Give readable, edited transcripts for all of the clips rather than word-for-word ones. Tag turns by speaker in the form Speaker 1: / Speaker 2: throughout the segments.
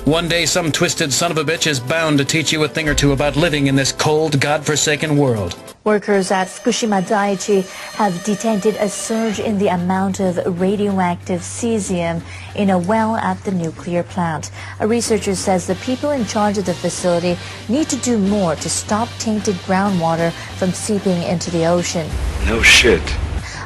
Speaker 1: One day some twisted son of a bitch is bound to teach you a thing or two about living in this cold, godforsaken world.
Speaker 2: Workers at Fukushima Daiichi have detected a surge in the amount of radioactive cesium in a well at the nuclear plant. A researcher says the people in charge of the facility need to do more to stop tainted groundwater from seeping into the ocean.
Speaker 3: No shit.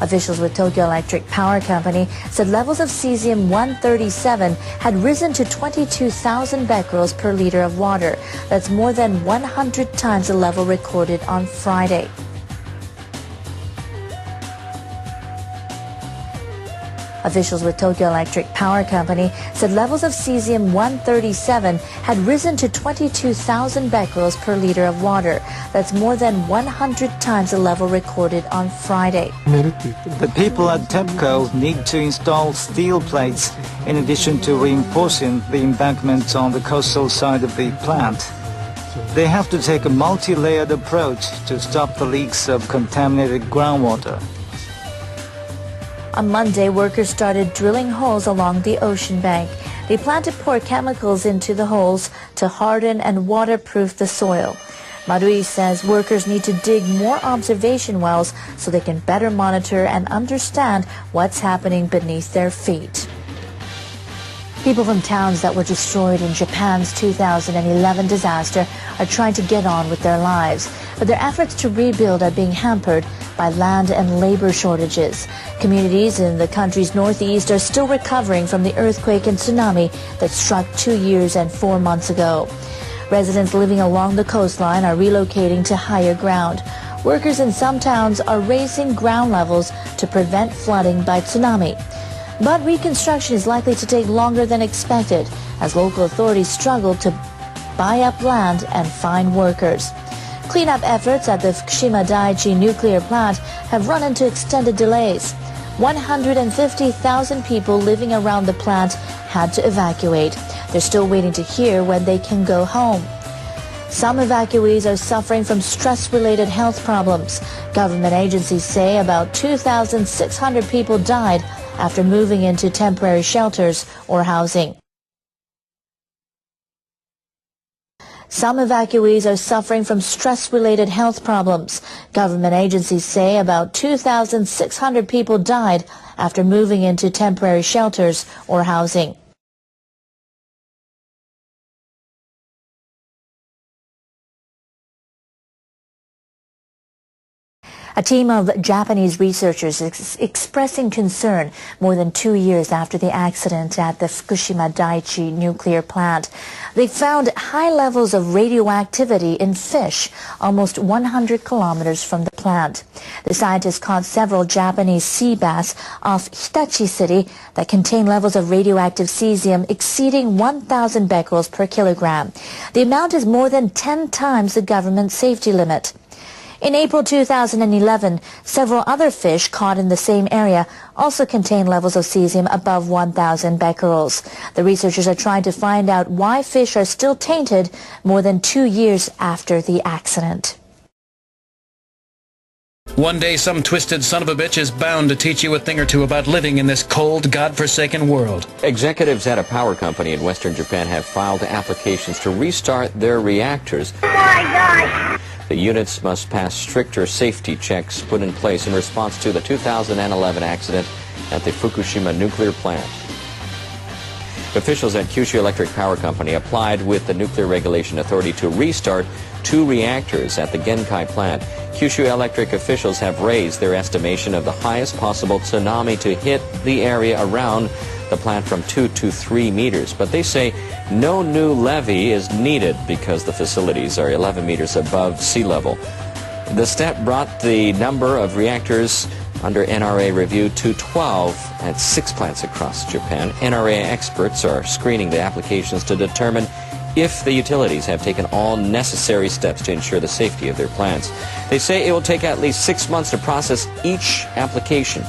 Speaker 2: Officials with Tokyo Electric Power Company said levels of cesium-137 had risen to 22,000 becquerels per liter of water. That's more than 100 times the level recorded on Friday. Officials with Tokyo Electric Power Company said levels of cesium-137 had risen to 22,000 becquerels per liter of water. That's more than 100 times the level recorded on Friday.
Speaker 4: The people at TEPCO need to install steel plates in addition to reinforcing the embankment on the coastal side of the plant. They have to take a multi-layered approach to stop the leaks of contaminated groundwater.
Speaker 2: On Monday, workers started drilling holes along the ocean bank. They plan to pour chemicals into the holes to harden and waterproof the soil. Marui says workers need to dig more observation wells so they can better monitor and understand what's happening beneath their feet. People from towns that were destroyed in Japan's 2011 disaster are trying to get on with their lives, but their efforts to rebuild are being hampered by land and labor shortages. Communities in the country's northeast are still recovering from the earthquake and tsunami that struck 2 years and 4 months ago. Residents living along the coastline are relocating to higher ground. Workers in some towns are raising ground levels to prevent flooding by tsunami. But reconstruction is likely to take longer than expected as local authorities struggle to buy up land and find workers. Cleanup efforts at the Fukushima Daiichi nuclear plant have run into extended delays. 150,000 people living around the plant had to evacuate. They're still waiting to hear when they can go home. Some evacuees are suffering from stress-related health problems. Government agencies say about 2,600 people died after moving into temporary shelters or housing. Some evacuees are suffering from stress-related health problems. Government agencies say about 2,600 people died after moving into temporary shelters or housing. A team of Japanese researchers is expressing concern more than 2 years after the accident at the Fukushima Daiichi nuclear plant. They found high levels of radioactivity in fish almost 100 kilometers from the plant. The scientists caught several Japanese sea bass off Hitachi City that contain levels of radioactive cesium exceeding 1,000 becquerels per kilogram. The amount is more than 10 times the government safety limit. In April 2011, several other fish caught in the same area also contain levels of cesium above 1,000 becquerels. The researchers are trying to find out why fish are still tainted more than 2 years after the accident.
Speaker 1: One day some twisted son of a bitch is bound to teach you a thing or two about living in this cold, godforsaken world.
Speaker 5: Executives at a power company in western Japan have filed applications to restart their reactors.
Speaker 6: Oh my God!
Speaker 5: The units must pass stricter safety checks put in place in response to the 2011 accident at the Fukushima nuclear plant. Officials at Kyushu Electric Power Company applied with the Nuclear Regulation Authority to restart 2 reactors at the Genkai plant. Kyushu Electric officials have raised their estimation of the highest possible tsunami to hit the area around the plant from 2 to 3 meters, but they say no new levee is needed because the facilities are 11 meters above sea level. The step brought the number of reactors under NRA review to 12 at 6 plants across Japan. NRA experts are screening the applications to determine if the utilities have taken all necessary steps to ensure the safety of their plants. They say it will take at least 6 months to process each application.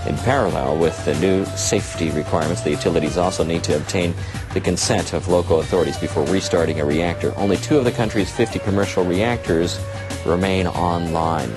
Speaker 5: In parallel with the new safety requirements, the utilities also need to obtain the consent of local authorities before restarting a reactor. Only 2 of the country's 50 commercial reactors remain online.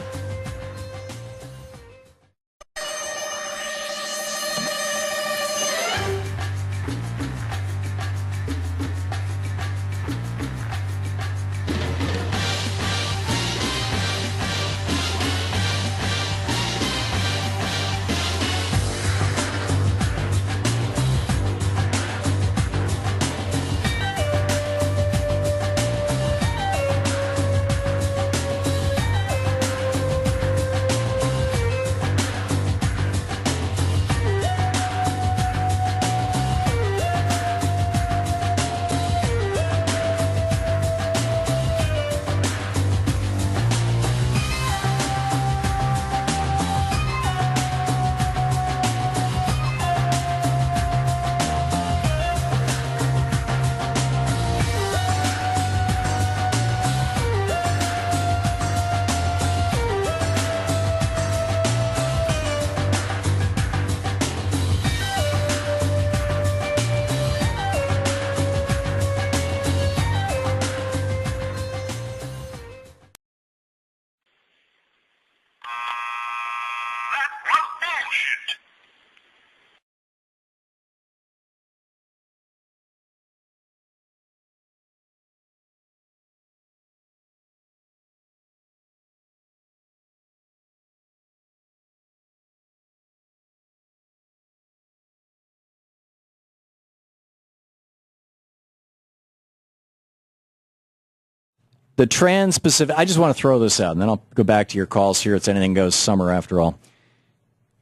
Speaker 3: The Trans-Pacific, I just want to throw this out, and then I'll go back to your calls here. It's Anything Goes summer, after all.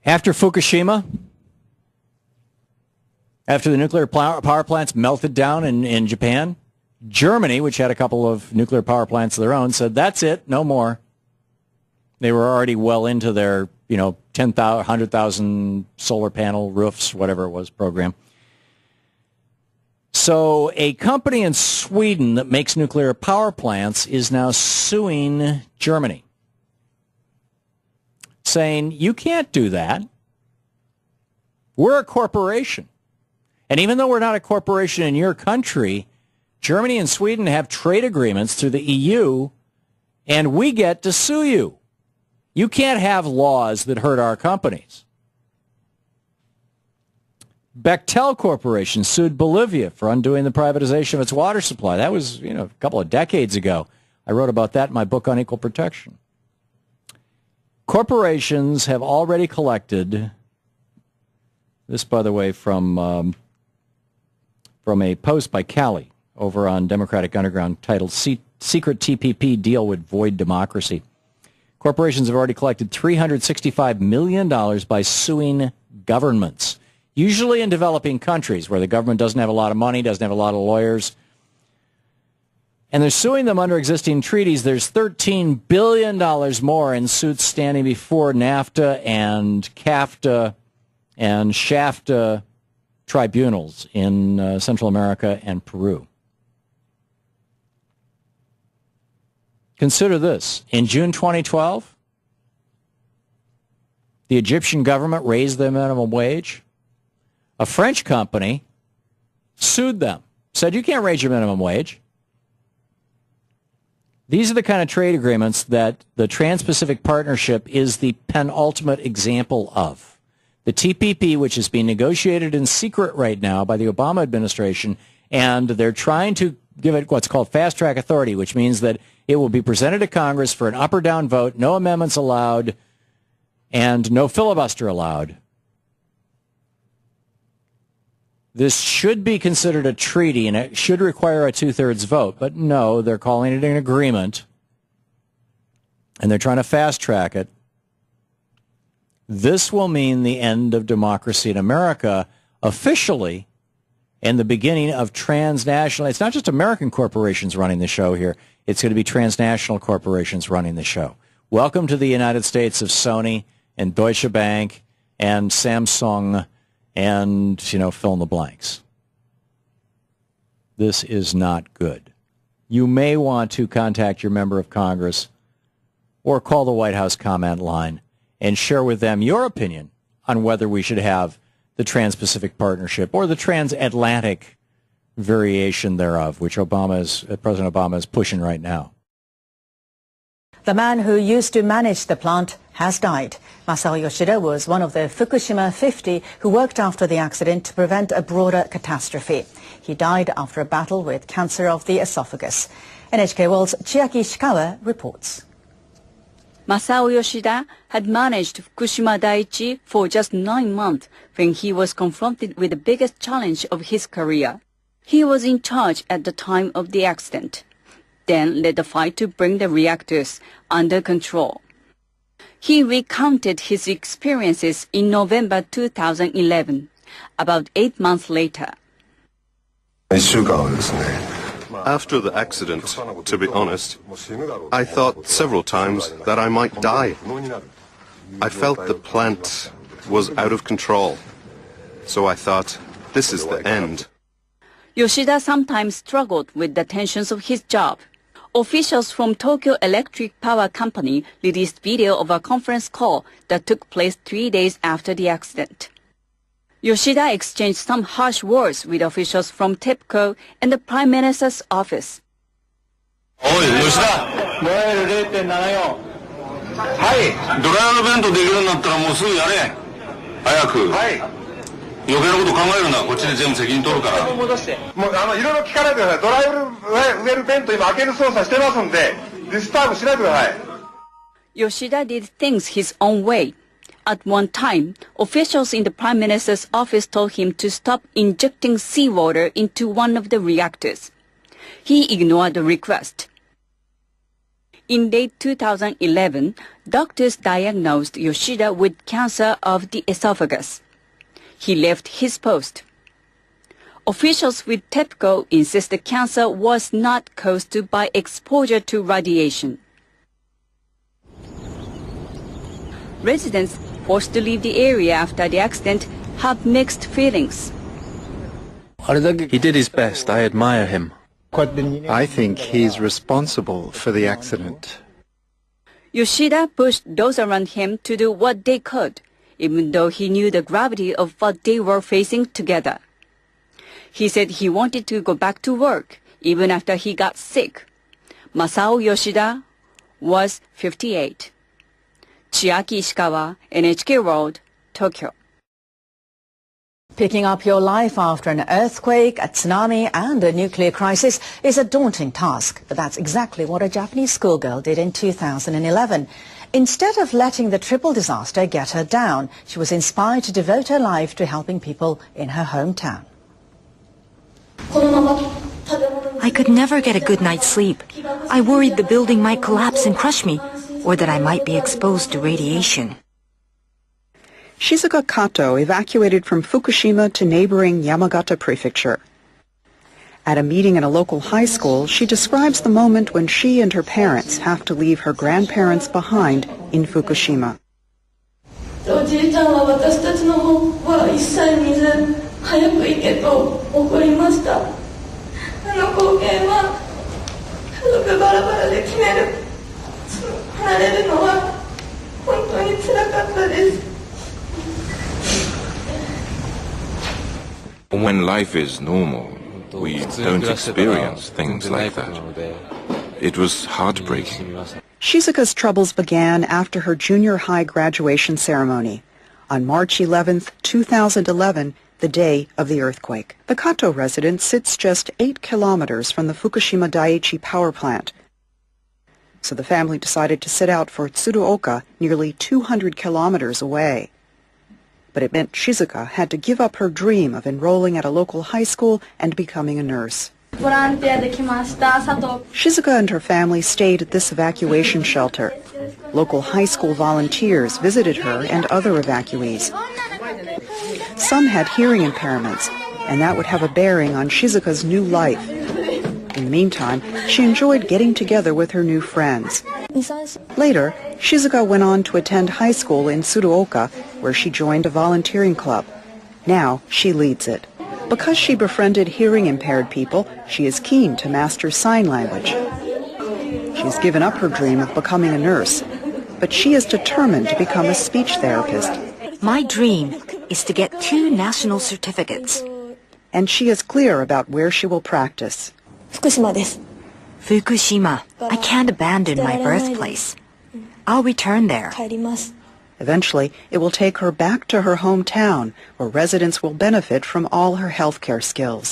Speaker 3: After Fukushima, after the nuclear power plants melted down in Japan, Germany, which had a couple of nuclear power plants of their own, said, that's it, no more. They were already well into their, 10,000, 100,000 solar panel roofs, whatever it was, program. So a company in Sweden that makes nuclear power plants is now suing Germany, saying, you can't do that. We're a corporation. And even though we're not a corporation in your country, Germany and Sweden have trade agreements through the EU, and we get to sue you. You can't have laws that hurt our companies. Bechtel Corporation sued Bolivia for undoing the privatization of its water supply. That was, a couple of decades ago. I wrote about that in my book on equal protection. Corporations have already collected, this, by the way, from a post by Callie over on Democratic Underground titled Secret TPP Deal Would Void Democracy. Corporations have already collected $365 million by suing governments, usually in developing countries where the government doesn't have a lot of money, doesn't have a lot of lawyers. And they're suing them under existing treaties. There's $13 billion more in suits standing before NAFTA and CAFTA and SHAFTA tribunals in Central America and Peru. Consider this. In June 2012, the Egyptian government raised the minimum wage. A French company sued them, said, you can't raise your minimum wage. These are the kind of trade agreements that the Trans-Pacific Partnership is the penultimate example of. The TPP, which is being negotiated in secret right now by the Obama administration, and they're trying to give it what's called fast-track authority, which means that it will be presented to Congress for an up or down vote, no amendments allowed, and no filibuster allowed. This should be considered a treaty, and it should require a two-thirds vote. But no, they're calling it an agreement, and they're trying to fast-track it. This will mean the end of democracy in America officially, and the beginning of transnational. It's not just American corporations running the show here. It's going to be transnational corporations running the show. Welcome to the United States of Sony and Deutsche Bank and Samsung and, fill in the blanks. This is not good. You may want to contact your member of Congress or call the White House comment line and share with them your opinion on whether we should have the Trans-Pacific Partnership or the transatlantic variation thereof, which President Obama is pushing right now.
Speaker 6: The man who used to manage the plant has died. Masao Yoshida was one of the Fukushima 50 who worked after the accident to prevent a broader catastrophe. He died after a battle with cancer of the esophagus. NHK World's Chiaki Shikawa reports.
Speaker 7: Masao Yoshida had managed Fukushima Daiichi for just 9 months when he was confronted with the biggest challenge of his career. He was in charge at the time of the accident, then led the fight to bring the reactors under control. He recounted his experiences in November 2011, about 8 months later.
Speaker 8: After the accident, to be honest, I thought several times that I might die. I felt the plant was out of control, so I thought, this is the end.
Speaker 7: Yoshida sometimes struggled with the tensions of his job. Officials from Tokyo Electric Power Company released video of a conference call that took place 3 days after the accident. Yoshida exchanged some harsh words with officials from TEPCO and the Prime Minister's office.
Speaker 9: Oi, Yoshida! ドライヤーの弁当できるようになったらもうすぐやれ。早く。余計なこと考えるな。こっちで全部責任取るから。戻して。もういろいろ聞かないでください。ドライウェル弁当今開ける操作してますんで、ディスターブしないでください。
Speaker 7: Yoshida did things his own way. At one time, officials in the Prime Minister's office told him to stop injecting seawater into one of the reactors. He ignored the request. In late 2011, doctors diagnosed Yoshida with cancer of the esophagus. He left his post. Officials with TEPCO insist the cancer was not caused by exposure to radiation. Residents forced to leave the area after the accident have mixed feelings.
Speaker 10: He did his best. I admire him.
Speaker 11: I think he's responsible for the accident.
Speaker 7: Yoshida pushed those around him to do what they could, even though he knew the gravity of what they were facing together. He said he wanted to go back to work, even after he got sick. Masao Yoshida was 58. Chiaki Ishikawa, NHK World, Tokyo.
Speaker 6: Picking up your life after an earthquake, a tsunami and a nuclear crisis is a daunting task. But that's exactly what a Japanese schoolgirl did in 2011. Instead of letting the triple disaster get her down, she was inspired to devote her life to helping people in her hometown.
Speaker 12: I could never get a good night's sleep. I worried the building might collapse and crush me, or that I might be exposed to radiation.
Speaker 13: Shizuka Kato evacuated from Fukushima to neighboring Yamagata prefecture. At a meeting at a local high school, she describes the moment when she and her parents have to leave her grandparents behind in Fukushima.
Speaker 14: When life is normal, we don't experience things like that. It was heartbreaking.
Speaker 13: Shizuka's troubles began after her junior high graduation ceremony. On March 11, 2011, the day of the earthquake. The Kato residence sits just 8 kilometers from the Fukushima Daiichi power plant. So the family decided to sit out for Tsuruoka, nearly 200 kilometers away. But it meant Shizuka had to give up her dream of enrolling at a local high school and becoming a nurse. Shizuka and her family stayed at this evacuation shelter. Local high school volunteers visited her and other evacuees. Some had hearing impairments, and that would have a bearing on Shizuka's new life. In the meantime, she enjoyed getting together with her new friends. Later, Shizuka went on to attend high school in Tsuruoka, where she joined a volunteering club. Now she leads it. Because she befriended hearing-impaired people, she is keen to master sign language. She's given up her dream of becoming a nurse, but she is determined to become a speech therapist.
Speaker 12: My dream is to get 2 national certificates.
Speaker 13: And she is clear about where she will practice.
Speaker 12: Fukushima. I can't abandon my birthplace. I'll return there.
Speaker 13: Eventually, it will take her back to her hometown, where residents will benefit from all her healthcare skills.